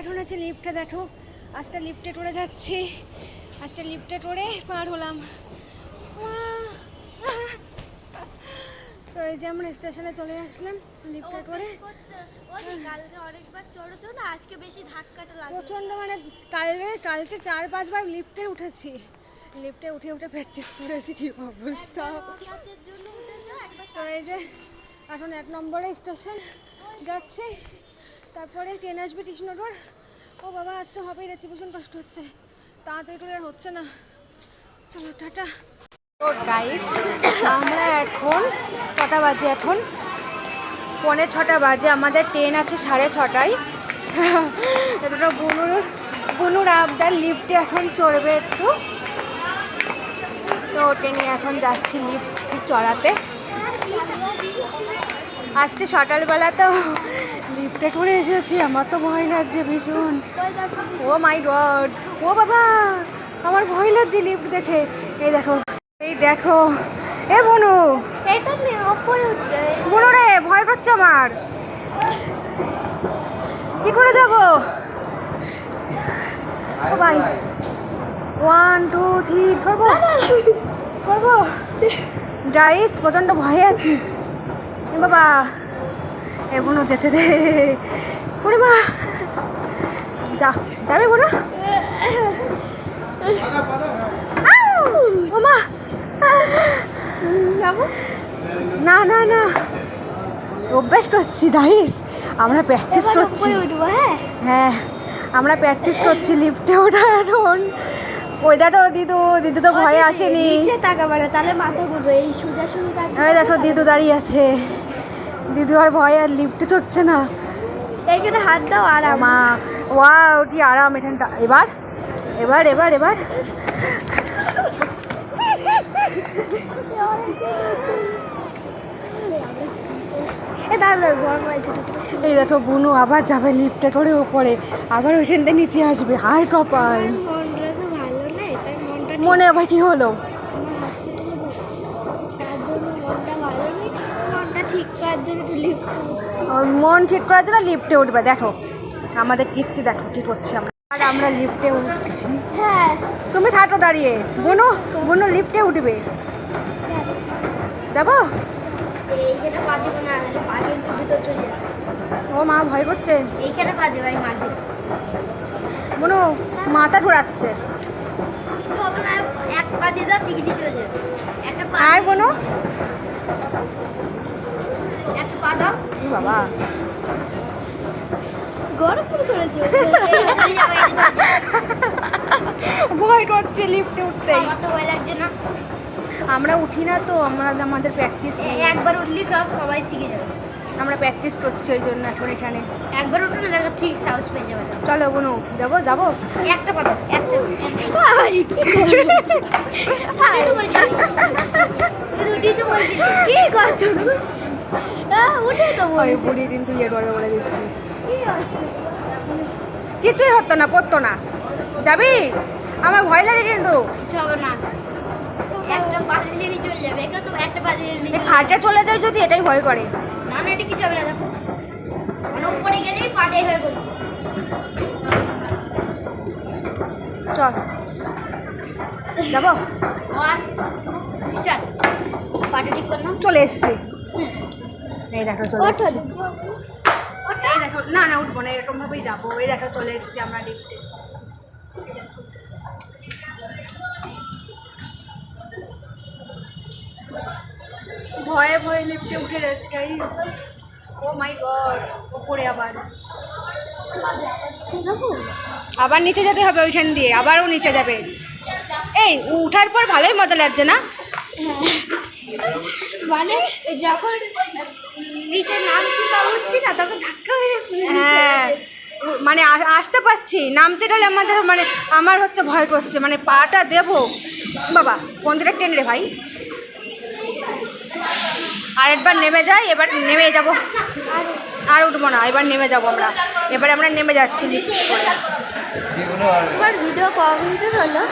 এখন আছে লিফটে, দেখো আজটা লিফটে টরে যাচ্ছি, আজটা লিফটে টরে পার হলাম। তো এই যে আমরা স্টেশনে চলে আসলাম লিফটে করে। আজকে বেশি ধাক্কাটা লাগে প্রচণ্ড, মানে কালকে 4-5 বার লিফটে উঠেছি, লিফটে উঠে উঠে প্র্যাকটিস করেছি, কি অবস্থা। তো এই যে এখন 1 নম্বরে স্টেশন যাচ্ছে, তারপরে ট্রেন আসবে কৃষ্ণনগর। ও বাবা, আজকে হবেই যাচ্ছে, ভীষণ কষ্ট হচ্ছে, তাড়াতাড়ি করে আর হচ্ছে না। চলো টাটা। তো গাইস, আমরা এখন কটা বাজে, এখন 5:45 বাজে, আমাদের ট্রেন আছে 6:30টায়। এতটা বুনুর আবদার লিফটে এখন চড়বে একটু, তো ট্রেনে এখন যাচ্ছি লিফট চড়াতে। আজকে সকালবেলা তো লিফটে করে এসেছি, আমার তো ভয় লাগছে ভীষণ। ও মাই গড, ও বাবা, আমার ভয় লাগছে লিফট দেখে। এই দেখো, এই দেখো, এ বনু, বনু রে, ভয় করছে আমার, কি করে যাব? ও ভাই, 1 2 3 করবো গাইস, প্রচণ্ড ভয়ে আছি বাবা। এখনো যেতে দে পরিমা, যাবে বোনা। না না না, অভ্যাস করছি গাইস, আমরা প্র্যাকটিস করছি। হ্যাঁ, আমরা প্র্যাকটিস করছি লিফটে ওঠা এখন। ওই দেখো দিদু তো ভয়ে আসেনি, তাহলে মাথা ঘুরবে, এই সোজা সোজা। ওই দেখো দিদু দাঁড়িয়ে আছে, দিদু আর ভয় আর লিফটে চড়ছে না। এইখানে হাত দাও, আরাম। মা, ওয়াও কি আরাম এখানটা। এবার এবার এবার এবার এই দেখো বুনু আবার যাবে লিফটে করে ওপরে, আবার ওইখান থেকে নিচে আসবে। হাই কপাল, মনে আবার কি হলো? মন ঠিক করার জন্য লিফটে উঠবে। দেখো আমাদের কীর্তি, দেখো কি করছি আমরা, আর আমরা লিফটে উঠছি। হ্যাঁ, তুমি থাকো দাঁড়িয়ে, বুনু লিফটে উঠবে, যাবো। ও মা, ভয় করছে, এইখানে পা দেবে মাঝে। বুনু মাথা ঘোরাচ্ছে। এক পা দিয়ে দাও, টিকিটি চলে যাবে। একটা পা, আয় বুনু, একটা পা দাও। বাবা গরম করেছে, ভয় করছে লিফটে উঠতে। আমার তো ভয় লাগছে না, আমরা উঠি না তো, আমাদের প্র্যাকটিস, একবার উঠলি সবাই শিখে যাবে। আমরা প্র্যাকটিস করছি ওই জন্য এখন এখানে। একবার উঠলে দেখো ঠিক সাহস পেয়ে যাবে। চলো বুনু, যাবো। একটা পা দাও, একটা। কি করছো? উঠে তো বুড়ি কিন্তু ইয়ে করবে বলে দিচ্ছি, কিছুই হতো না, পড়তো না। যাবি? আমার ভয় লাগে কিন্তু। কিছু হবে না, একটা পা দিলে নিচে চলে যাবে। একা তো একটা পা দিলে নিচে ফাটে চলে যায় যদি, এটাই ভয় করে। না না, এটা কিছু হবে না। দেখো মানে উপরে গেলেই পাটাই হয়ে গেল। চল যাবো, স্টার্ট। পাটা ঠিক করলাম, চলে এসছি। এই দেখো চলে এসছি। এই দেখো, না না উঠবো না, এরকম ভাবেই যাবো। এই দেখো চলে এসছি আমরা লিফটে। ভয়ে ভয়ে লিফটে উঠে গেছে গাইস। ও মাই গড, ওপরে আবার নিচে যেতে হবে ওইখান দিয়ে, আবারও নিচে যাবে। এই উঠার পর ভালোই মজা লাগছে না? মানে যখন নিচে নামছি বা উঠছি না, তখন ধাক্কা মেরে, হ্যাঁ, মানে আসতে পারছি, নামতে গেলে আমাদের মানে আমার হচ্ছে ভয় করছে, মানে পাটা দেবো। বাবা কোন দিকে টেন রে ভাই, আরেকবার নেমে যাই, এবার নেমে যাবো, আর উঠবো না, এবার নেমে যাবো আমরা। এবারে আমরা নেমে যাচ্ছি লিফট করে। তোমার ভিডিও কমপ্লিট হলো?